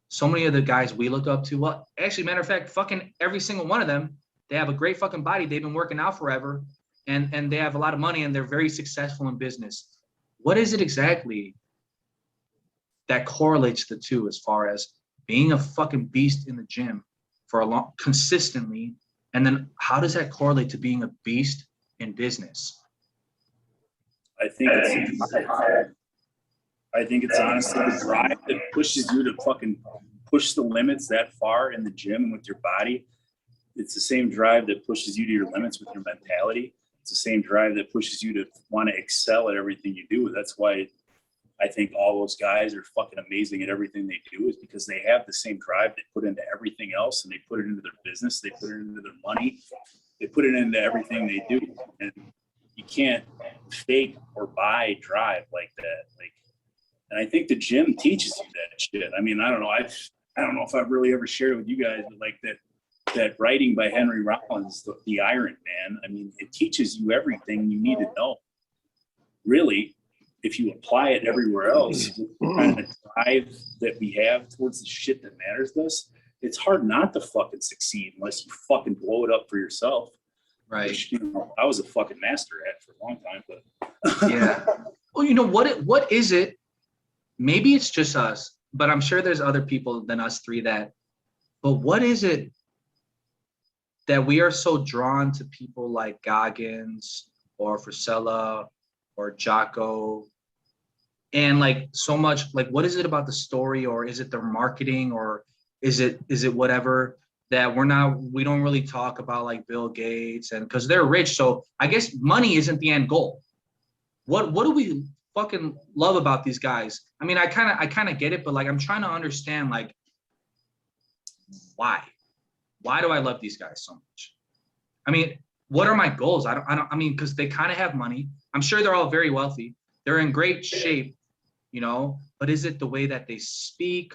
S1: so many of the guys we look up to, well, actually, matter of fact, fucking every single one of them, they have a great fucking body. They've been working out forever and they have a lot of money and they're very successful in business. What is it exactly that correlates the two as far as being a fucking beast in the gym for a long, consistently, and then how does that correlate to being a beast in business?
S3: I think it's honestly the drive that pushes you to fucking push the limits that far in the gym with your body. It's the same drive that pushes you to your limits with your mentality. It's the same drive that pushes you to want to excel at everything you do. That's why I think all those guys are fucking amazing at everything they do, is because they have the same drive they put into everything else, and they put it into their business, they put it into their money, they put it into everything they do. And you can't fake or buy drive like that. Like, and I think the gym teaches you that shit. I mean, I don't know. I don't know if I've really ever shared it with you guys, but like that writing by Henry Rollins, the Iron Man, I mean, it teaches you everything you need to know. Really, if you apply it everywhere else, the kind of drive that we have towards the shit that matters to us, it's hard not to fucking succeed unless you fucking blow it up for yourself.
S1: Right.
S3: Which, you know, I was a fucking master at for a long time, but
S1: Yeah. Well, you know what is it? Maybe it's just us, but I'm sure there's other people than us three that. But what is it that we are so drawn to people like Goggins or Frisella or Jocko, and like so much, like what is it about the story, or is it their marketing, or is it whatever, that we don't really talk about like Bill Gates, and because they're rich, so I guess money isn't the end goal. What do we fucking love about these guys? I mean, I kind of get it, but like I'm trying to understand, like, why do I love these guys so much? I mean, what are my goals? I mean, because they kind of have money. I'm sure they're all very wealthy. They're in great shape, you know, but is it the way that they speak,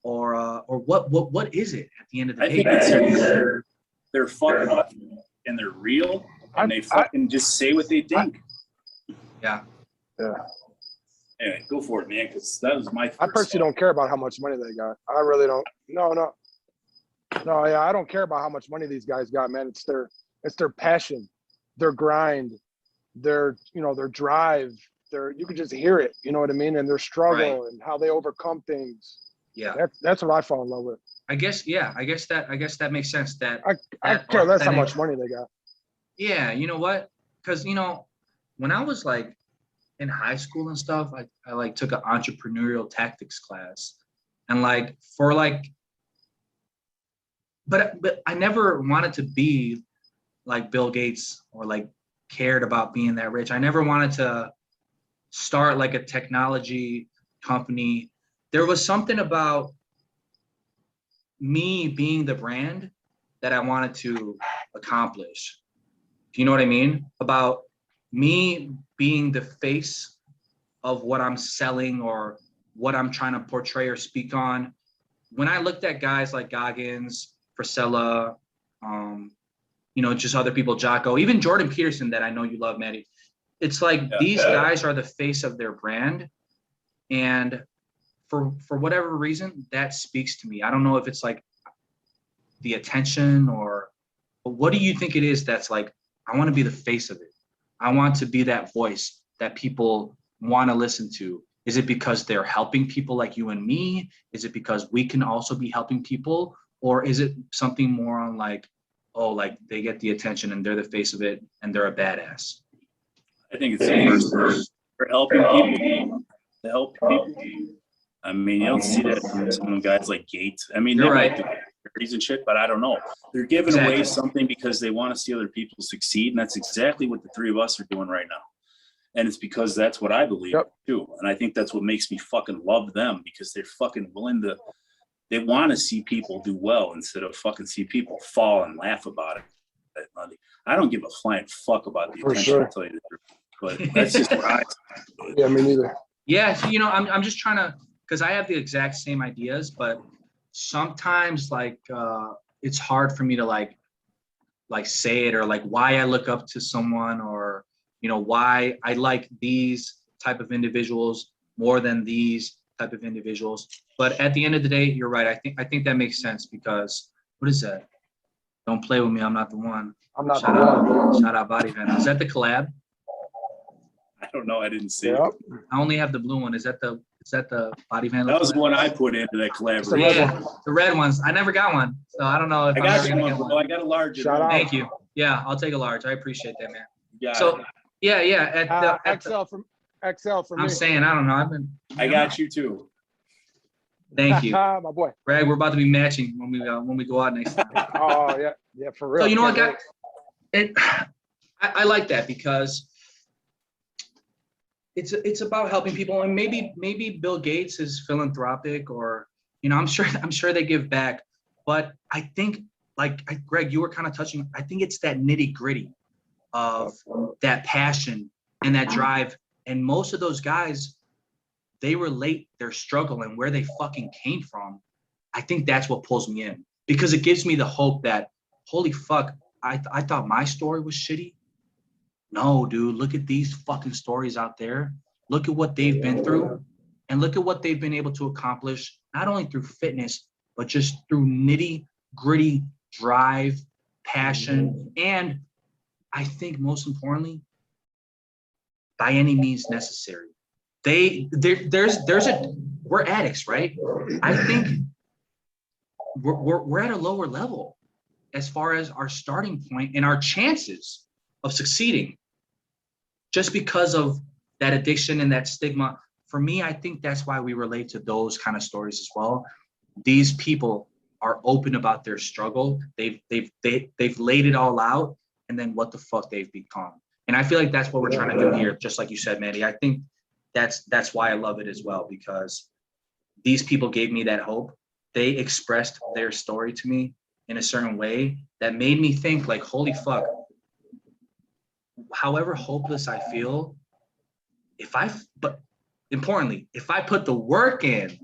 S1: or what is it at the end of the day?
S3: I think it's they're fucking up and they're real, and they fucking just say what they think.
S1: Yeah.
S3: Anyway, go for it, man, because that was my first
S2: I personally don't care about how much money they got. I really don't. No, yeah, I don't care about how much money these guys got, man. It's their passion, their grind, their drive. You can just hear it, you know what I mean? And their struggle and how they overcome things.
S1: Yeah.
S2: That's what I fall in love with.
S1: I guess that makes sense.
S2: I care less how much money they got.
S1: Yeah, you know what? Because, you know, when I was like in high school and stuff, I like took an entrepreneurial tactics class, and like for like, but I never wanted to be like Bill Gates or like cared about being that rich. I never wanted to start like a technology company. There was something about me being the brand that I wanted to accomplish. Do you know what I mean? About me being the face of what I'm selling or what I'm trying to portray or speak on. When I looked at guys like Goggins, Frisella, you know, just other people, Jocko, even Jordan Peterson, that I know you love, Maddie. It's like these guys are the face of their brand. And for whatever reason, that speaks to me. I don't know if it's like the attention but what do you think it is that's like, I want to be the face of it. I want to be that voice that people want to listen to. Is it because they're helping people like you and me? Is it because we can also be helping people? Or is it something more on like, oh, like they get the attention and they're the face of it and they're a badass?
S3: I think it's the first. They're helping people to help people. I mean, you don't see that from some guys like Gates. I mean, they're right. Charities and shit, but I don't know. They're giving away something because they want to see other people succeed, and that's exactly what the three of us are doing right now. And it's because that's what I believe too. And I think that's what makes me fucking love them, because they're fucking willing to. They want to see people do well instead of fucking see people fall and laugh about it. I don't give a flying fuck about the attention. I'll tell you the truth. But that's just what I.
S2: Yeah, me neither.
S1: Yeah, so, you know, I'm just trying to, because I have the exact same ideas, but sometimes like it's hard for me to like say it, or like why I look up to someone, or you know why I like these type of individuals more than these type of individuals. But at the end of the day, you're right. I think that makes sense, because what is that? Don't play with me. I'm not the one.
S2: I'm not
S1: shout
S2: the
S1: out,
S2: one.
S1: Shout out Body Van. Is that the collab?
S3: I don't know. I didn't see it.
S1: I only have the blue one. Is that the Body Van?
S3: That was the one I put into that collaboration.
S1: Yeah, the red ones. I never got one, so I don't know if
S3: I got you one. I got a large.
S1: Thank you. Yeah, I'll take a large. I appreciate that, man.
S3: Yeah.
S1: So yeah.
S2: XL for me.
S1: I'm saying, I don't know.
S3: I got you too.
S1: Thank you.
S2: My boy.
S1: Greg, we're about to be matching when we go out next time.
S2: Oh, yeah. Yeah, for real.
S1: So you know what, guys? I like that because it's about helping people, and maybe Bill Gates is philanthropic, or I'm sure they give back, but I think Greg, you were kind of touching. I think it's that nitty gritty of that passion and that drive, and most of those guys, they relate their struggle and where they fucking came from. I think that's what pulls me in, because it gives me the hope that, holy fuck, I thought my story was shitty. No, dude, look at these fucking stories out there. Look at what they've been through, and look at what they've been able to accomplish, not only through fitness, but just through nitty gritty drive, passion, and I think most importantly, by any means necessary. We're addicts, right? I think we're at a lower level as far as our starting point and our chances of succeeding, just because of that addiction and that stigma. For me, I think that's why we relate to those kind of stories as well. These people are open about their struggle. They've laid it all out, and then what the fuck they've become. And I feel like that's what we're trying to do here, just like you said, Manny. I think that's why I love it as well, because these people gave me that hope. They expressed their story to me in a certain way that made me think, like, holy fuck, however hopeless I feel, but importantly, if I put the work in,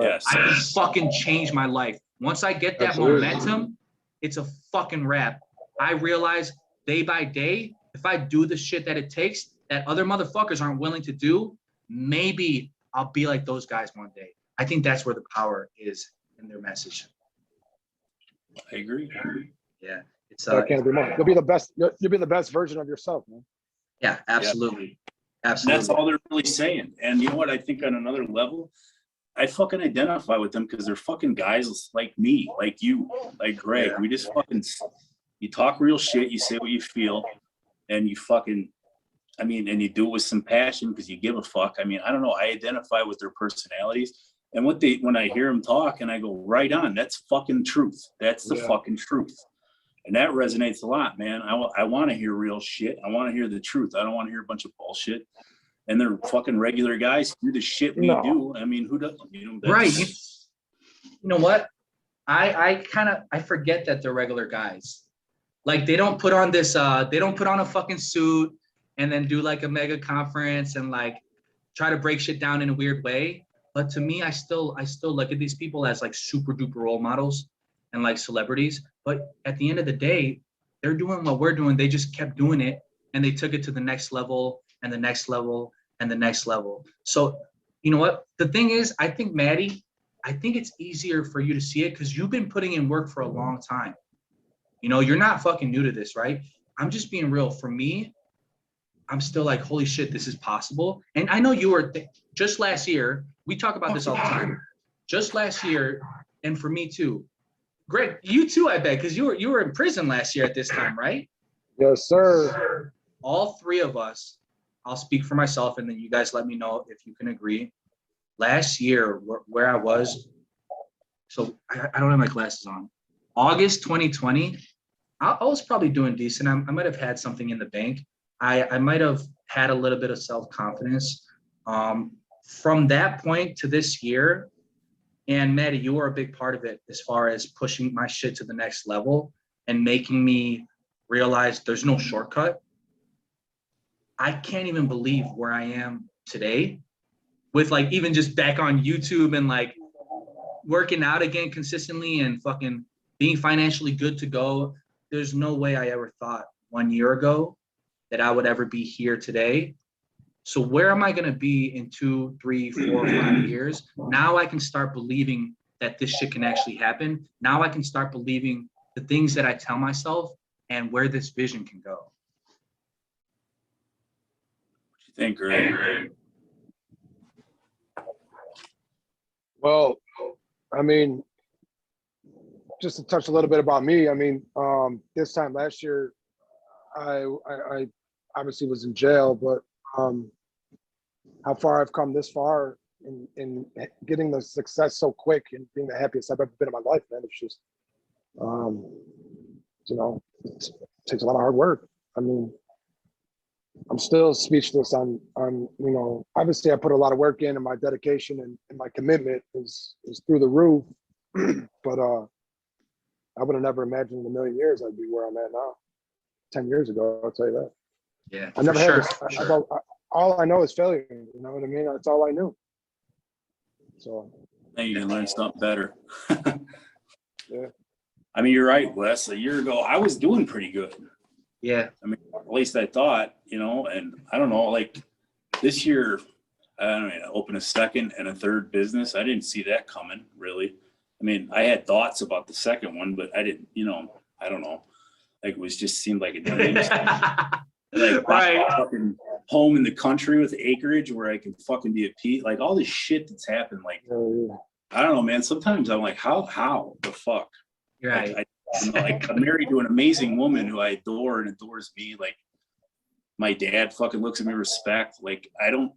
S3: yes,
S1: I can fucking change my life. Once I get that momentum, it's a fucking wrap. I realize day by day, if I do the shit that it takes that other motherfuckers aren't willing to do, maybe I'll be like those guys one day. I think that's where the power is in their message.
S3: I agree.
S1: Yeah, it's
S2: That can't be more. You'll be the best. You'll be the best version of yourself, man.
S1: Yeah, absolutely.
S3: And
S1: Absolutely.
S3: that's all they're really saying. And you know what? I think on another level, I fucking identify with them because they're fucking guys like me, like you, like Greg. We just fucking, you talk real shit, you say what you feel, and you fucking, and you do it with some passion because you give a fuck. I don't know. I identify with their personalities, and when I hear them talk, and I go, right on, that's fucking truth. That's the fucking truth. And that resonates a lot, man. I want to hear real shit. I want to hear the truth. I don't want to hear a bunch of bullshit. And they're fucking regular guys who do the shit we do. Who doesn't?
S1: Right. You know what? I forget that they're regular guys. Like, they don't put on this, they don't put on a fucking suit and then do like a mega conference and like try to break shit down in a weird way. But to me, I still look at these people as like super duper role models and like celebrities. But at the end of the day, they're doing what we're doing. They just kept doing it, and they took it to the next level and the next level and the next level. So, you know what? The thing is, I think, Maddie, I think it's easier for you to see it because you've been putting in work for a long time. You're not fucking new to this, right? I'm just being real. For me, I'm still like, holy shit, this is possible. And I know you were just last year. We talk about this all the time. Just last year, and for me too. Greg, you too, I bet, because you were in prison last year at this time, right?
S2: Yes, sir.
S1: All three of us, I'll speak for myself, and then you guys let me know if you can agree. Last year, where I was, so I don't have my glasses on. August 2020, I was probably doing decent. I might have had something in the bank. I might have had a little bit of self-confidence. From that point to this year, and Maddie, you were a big part of it as far as pushing my shit to the next level and making me realize there's no shortcut. I can't even believe where I am today with like even just back on YouTube and like working out again consistently and fucking being financially good to go. There's no way I ever thought 1 year ago that I would ever be here today. So where am I going to be in 2, 3, 4, 5 years? Now I can start believing that this shit can actually happen. Now I can start believing the things that I tell myself and where this vision can go.
S3: What you think, Greg?
S2: Well, just to touch a little bit about me. This time last year, I obviously was in jail, but how far I've come this far, in getting the success so quick and being the happiest I've ever been in my life, man. It's just, you know, it takes a lot of hard work. I mean, I'm still speechless on, you know, obviously I put a lot of work in, and my dedication and my commitment is through the roof. But I would have never imagined in a million years I'd be where I'm at now. 10 years ago, I'll tell you that.
S1: Yeah,
S2: I never
S1: sure,
S2: had this. All I know is failure. You know what I mean? That's all I knew. So.
S3: Now you can learn something better.
S2: Yeah.
S3: I mean, you're right, Wes. A year ago, I was doing pretty good.
S1: Yeah.
S3: I mean, at least I thought, you know, and I don't know, like this year, I don't know, open a second and a third business. I didn't see that coming, really. I mean, I had thoughts about the second one, but I didn't, you know, I don't know. Like it was just seemed like a dream. Like
S1: right.
S3: fucking home in the country with acreage where I can fucking be at peace. Like all this shit that's happened. Like, I don't know, man. Sometimes I'm like, how the fuck?
S1: Right.
S3: Like, you know, like I'm married to an amazing woman who I adore and adores me. Like my dad fucking looks at me with respect. Like I don't,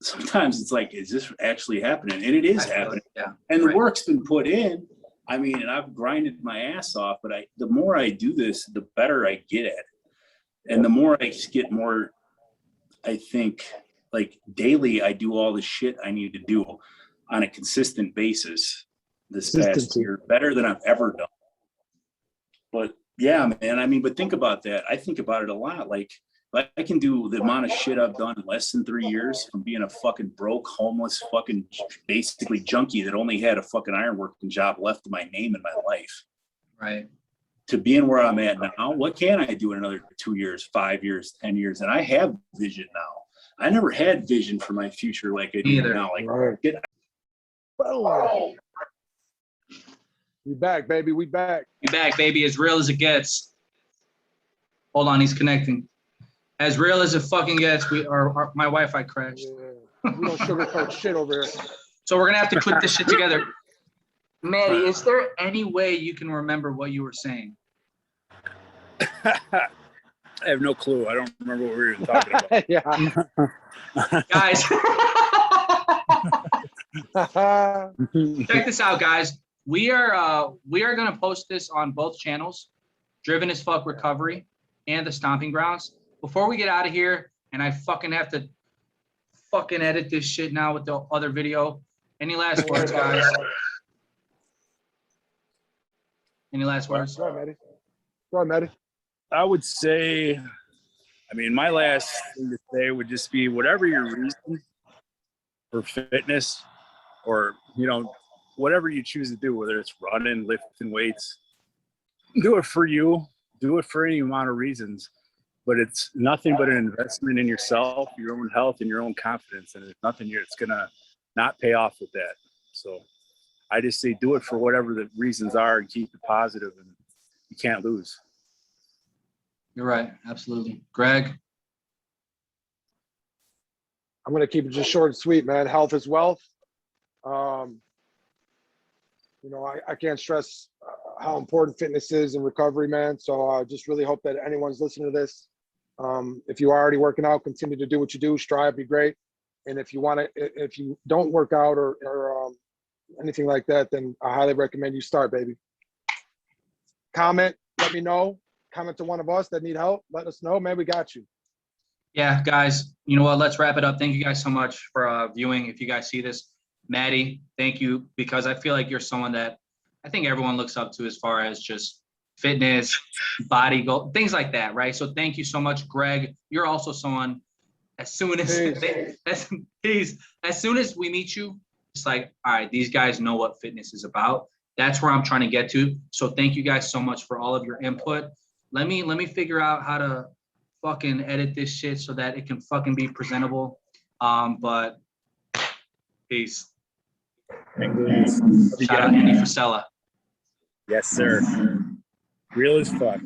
S3: sometimes it's like, is this actually happening? And it is happening.
S1: Yeah.
S3: And the work's been put in. I mean, and I've grinded my ass off, but the more I do this, the better I get at it. And the more I get more, I think like daily, I do all the shit I need to do on a consistent basis this past year, better than I've ever done. But yeah, man, I mean, but think about that. I think about it a lot. Like I can do the amount of shit I've done in less than 3 years from being a fucking broke, homeless, fucking basically junkie that only had a fucking ironworking job left in my name in my life.
S1: Right.
S3: To being where I'm at now, what can I do in another 2 years, 5 years, 10 years? And I have vision now. I never had vision for my future like I do now. Like,
S2: we back, baby. We back.
S1: We back, baby. As real as it gets. Hold on, he's connecting. As real as it fucking gets. My Wi-Fi crashed.
S2: Yeah. We don't sugarcoat shit over here.
S1: So we're gonna have to put this shit together. Maddie, is there any way you can remember what you were saying?
S4: I have no clue. I don't remember what we were even talking about.
S2: Yeah.
S1: Guys. Check this out, guys. We are gonna post this on both channels, Driven as Fuck Recovery and the Stomping Grounds. Before we get out of here, and I fucking have to fucking edit this shit now with the other video. Any last words, guys? Any last words?
S2: Go ahead, Maddie.
S4: I would say, I mean, my last thing to say would just be whatever your reason for fitness or, you know, whatever you choose to do, whether it's running, lifting weights, do it for you, do it for any amount of reasons. But it's nothing but an investment in yourself, your own health, and your own confidence. And it's nothing it's going to not pay off with that. So I just say do it for whatever the reasons are and keep it positive, and you can't lose.
S1: You're right. Absolutely. Greg?
S2: I'm going to keep it just short and sweet, man. Health is wealth. You know, I can't stress how important fitness is in recovery, man. So I just really hope that anyone's listening to this. If you are already working out, continue to do what you do. Strive, be great. And if you don't work out or anything like that, then I highly recommend you start, baby. Comment, let me know. Comment to one of us that need help. Let us know, man. We got you.
S1: Yeah, guys, you know what? Let's wrap it up. Thank you guys so much for viewing. If you guys see this, Maddie, thank you, because I feel like you're someone that I think everyone looks up to as far as just fitness, body goal, things like that, right? So thank you so much, Greg. You're also someone, as soon as we meet you, it's like, all right, these guys know what fitness is about. That's where I'm trying to get to. So thank you guys so much for all of your input. Let me figure out how to fucking edit this shit so that it can fucking be presentable. But peace. Shout out Andy Frisella.
S4: Yes, sir. Real as fuck.